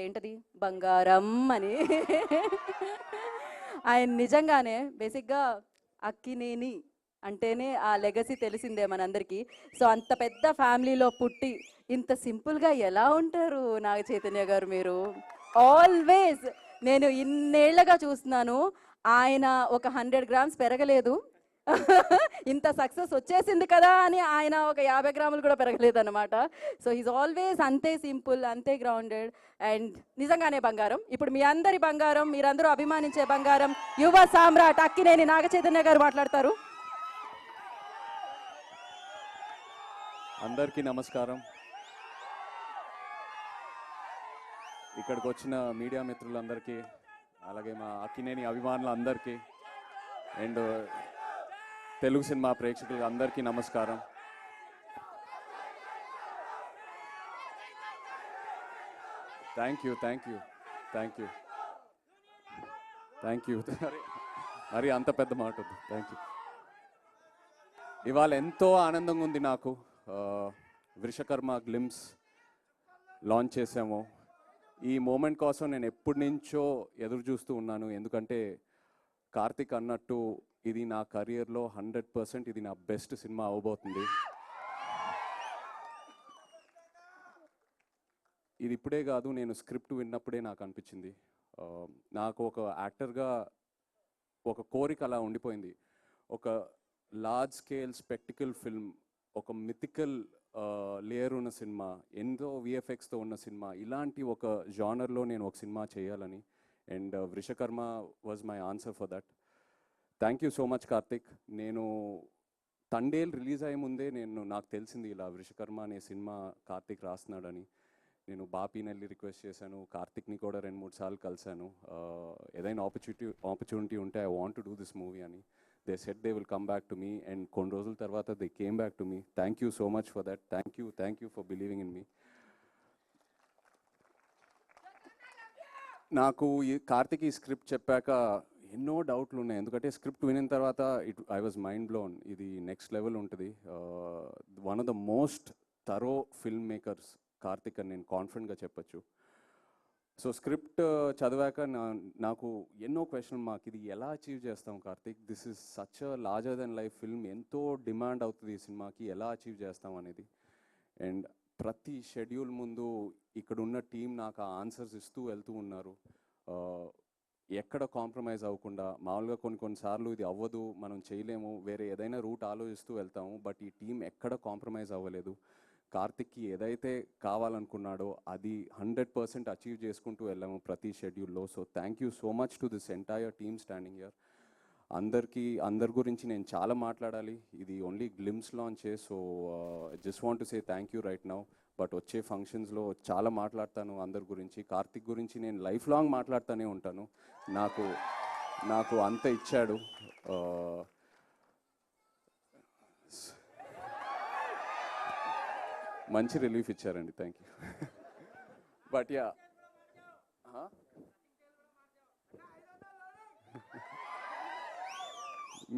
ఏంటది బంగారం అని. ఆయన నిజంగానే బేసిక్గా అక్కినేని అంటేనే ఆ లెగసీ తెలిసిందే మనందరికీ. సో అంత పెద్ద ఫ్యామిలీలో పుట్టి ఇంత సింపుల్గా ఎలా ఉంటారు నాగ చైతన్య గారు మీరు? ఆల్వేస్ నేను ఇన్నేళ్లగా చూస్తున్నాను, ఆయన ఒక 100 గ్రామ్స్ పెరగలేదు. ఇంత సక్సెస్ వచ్చేసింది కదా అని ఆయన ఒక 50 గ్రాములు కూడా పెరగలేదు అనమాట. సో ఈజ్ ఆల్వేస్ అంతే సింపుల్, అంతే గ్రౌండెడ్ అండ్ నిజంగానే బంగారం. ఇప్పుడు మీ అందరి బంగారం, మీరందరూ అభిమానించే బంగారం, యువ సామ్రాట్ అక్కినేని నాగ చైతన్య గారు మాట్లాడతారు. అందరికీ నమస్కారం. ఇక్కడికి వచ్చిన మీడియా మిత్రులందరికీ, అలాగే మా అక్కినేని అభిమానులందరికీ అండ్ తెలుగు సినిమా ప్రేక్షకులు అందరికీ నమస్కారం. థ్యాంక్ యూ మరి అంత పెద్ద మాట వద్దు. Thank you. ఇవాళ ఎంతో ఆనందంగా ఉంది నాకు. వృషకర్మ గ్లిమ్స్ లాంచ్ చేసాము. ఈ మూమెంట్ కోసం నేను ఎప్పటి నుంచో ఎదురు చూస్తూ ఉన్నాను. ఎందుకంటే కార్తిక్ అన్నట్టు ఇది నా కెరియర్లో 100% ఇది నా బెస్ట్ సినిమా అవబోతుంది. ఇది ఇప్పుడే కాదు, నేను స్క్రిప్ట్ విన్నప్పుడే నాకు అనిపించింది. నాకు ఒక యాక్టర్గా ఒక కోరిక అలా ఉండిపోయింది. ఒక లార్జ్ స్కేల్ స్పెక్టికల్ ఫిల్మ్, ఒక మిథికల్ లేయర్ ఉన్న సినిమా, ఎంతో విఎఫ్ఎక్స్తో ఉన్న సినిమా, ఇలాంటి ఒక జానర్లో నేను ఒక సినిమా చేయాలని. And Vrushakarma was my answer for that. Thank you so much Karthik. నేను తండేల్ రిలీజ్ అయ్యే ముందే నాకు తెలిసింది ఇలా వృషకర్మ అనే సినిమా కార్తిక్ రాస్తున్నాడని. నేను బాపీని వెళ్ళి రిక్వెస్ట్ చేశాను, కార్తిక్ని కూడా 2-3 సార్లు కలిశాను. ఏదైనా ఆపర్చునిటీ ఉంటే I want to do this movie అని. They said they will come back to me and కొన్ని రోజుల తర్వాత they came back to me. Thank you so much for that. Thank you for believing in me. నాకు ఈ కార్తిక్ ఈ script చెప్పాక ఎన్నో డౌట్లు ఉన్నాయి. ఎందుకంటే స్క్రిప్ట్ వినిన తర్వాత ఐ వాజ్ మైండ్ బ్లోన్. ఇది నెక్స్ట్ లెవెల్ ఉంటుంది. One of the most thorough film makers Karthik అని నేను కాన్ఫిడెంట్గా చెప్పచ్చు. సో స్క్రిప్ట్ చదివాక నాకు ఎన్నో క్వశ్చన్ మార్క్. ఇది ఎలా అచీవ్ చేస్తాం Karthik? This is such a larger than life film. ఎంతో డిమాండ్ అవుతుంది ఈ సినిమాకి, ఎలా అచీవ్ చేస్తాం అనేది. అండ్ ప్రతి షెడ్యూల్ ముందు ఇక్కడున్న టీం నాకు ఆ ఆన్సర్స్ ఇస్తూ వెళ్తూ ఉన్నారు. ఎక్కడ కాంప్రమైజ్ అవ్వకుండా. మామూలుగా కొన్నిసార్లు ఇది అవ్వదు, మనం చేయలేము, వేరే ఏదైనా రూట్ ఆలోచిస్తూ వెళ్తాము. బట్ ఈ టీం ఎక్కడ కాంప్రమైజ్ అవ్వలేదు. కార్తిక్కి ఏదైతే కావాలనుకున్నాడో అది 100% అచీవ్ చేసుకుంటూ వెళ్ళాము ప్రతి షెడ్యూల్లో. So thank you so much to this entire team standing here. అందరి గురించి నేను చాలా మాట్లాడాలి. ఇది ఓన్లీ గ్లిమ్స్ లాంచే. So just want to say thank you right now. But వచ్చే ఫంక్షన్స్లో చాలా మాట్లాడతాను అందరి గురించి. కార్తిక్ గురించి నేను లైఫ్ లాంగ్ మాట్లాడుతూనే ఉంటాను. నాకు అంత ఇచ్చాడు. మంచి రిలీఫ్ ఇచ్చారండి. Thank you. బట్ యా,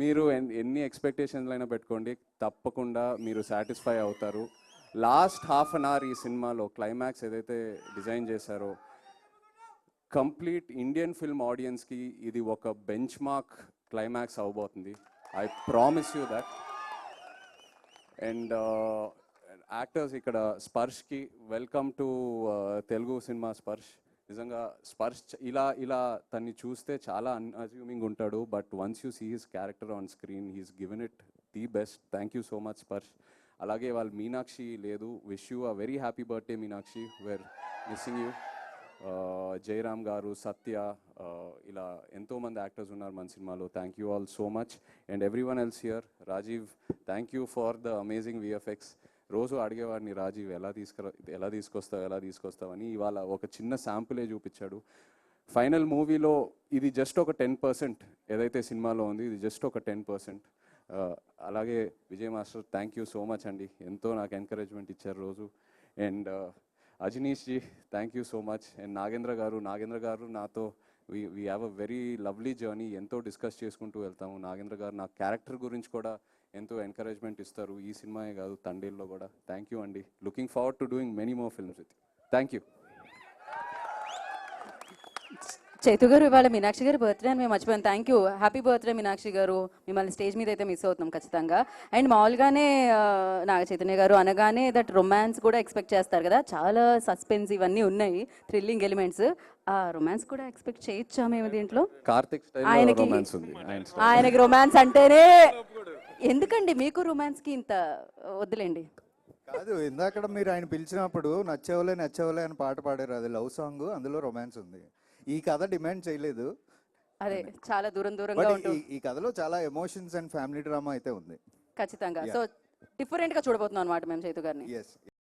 మీరు ఎన్ని ఎక్స్పెక్టేషన్లు అయినా పెట్టుకోండి, తప్పకుండా మీరు సాటిస్ఫై అవుతారు. లాస్ట్ హాఫ్ అన్ అవర్ ఈ సినిమాలో క్లైమాక్స్ ఏదైతే డిజైన్ చేశారో, కంప్లీట్ ఇండియన్ ఫిల్మ్ ఆడియన్స్కి ఇది ఒక బెంచ్ మార్క్ క్లైమాక్స్ అవబోతుంది. I promise you that. And actors ఇక్కడ స్పర్శ్కి వెల్కమ్ టు తెలుగు సినిమా. నిజంగా స్పర్శ్ ఇలా తన్ని చూస్తే చాలా అన్అజ్యూమింగ్ ఉంటాడు. But once you see his character on screen, he's given it the best. Thank you so much Sparsh. అలాగే వాళ్ళ మీనాక్షి లేదు. Wish you a very happy birthday Meenakshi. We're missing you. Jayaram garu, Satya, ఇలా ఎంతోమంది యాక్టర్స్ ఉన్నారు మన సినిమాలో. Thank you all so much. And everyone else here. Rajiv, thank you for the amazing VFX. రోజు అడిగేవాడిని, రాజీవ్ ఎలా తీసుకొస్తావు అని. ఇవాళ ఒక చిన్న శాంపులే చూపించాడు. ఫైనల్ మూవీలో ఇది జస్ట్ ఒక 10%. ఏదైతే సినిమాలో ఉంది ఇది జస్ట్ ఒక 10%. అలాగే Vijay master, thank you so much అండి. ఎంతో నాకు ఎంకరేజ్మెంట్ ఇచ్చారు రోజు. And Ajaneesh ji, thank you so much. And Nagendra గారు నాతో we have a very lovely journey. ఎంతో డిస్కస్ చేసుకుంటూ వెళ్తాము. నాగేంద్ర గారు నా క్యారెక్టర్ గురించి కూడా ఎంతో ఎంకరేజ్మెంట్ ఇస్తారు. ఈ సినిమాయే కాదు, తండేల్లో కూడా. థ్యాంక్ యూ అండి. Looking forward to doing many more films with you. Thank you. Chaitu గారు ఇవాళ మీనాక్షి గారి బర్త్డే అని మేము మర్చిపోయాం. Thank you, happy birthday Meenakshi గారు. మిమ్మల్ని స్టేజ్ మీద అయితే మిస్ అవుతున్నాం ఖచ్చితంగా. అండ్ మామూలుగానే నాగ చైతన్య గారు అనగానే దట్ రొమాన్స్ కూడా ఎక్స్పెక్ట్ చేస్తారు కదా, చాలా సస్పెన్స్ ఇవన్నీ ఉన్నాయి, థ్రిల్లింగ్ ఎలిమెంట్స్. ఆ రొమాన్స్ కూడా ఎక్స్పెక్ట్ చేయొచ్చా మేము దీంట్లో? కార్తిక్ స్టైల్ ఆయనకి రొమాన్స్ ఉంది ఆయనకి రొమాన్స్ అంటేనే ఎందుకండి మీకు రొమాన్స్కి ఇంత వద్దులేండి. కాదు, ఇందాక మీరు ఆయన పిలిచినప్పుడు నచ్చవలే నచ్చవలే అని పాట పాడారు, అది లవ్ సాంగ్, అందులో రొమాన్స్ ఉంది. ఈ కథ డిమాండ్ చేయలేదు, అదే చాలా దూరంగా బట్ ఉంటుంది ఈ కథలో చాలా ఎమోషన్స్ అండ్ ఫ్యామిలీ డ్రామా అయితే ఉంది. ఖచ్చితంగా. సో డిఫరెంట్గా చూడబోతున్నాం అనమాట మేము చైతు గారిని. ఎస్.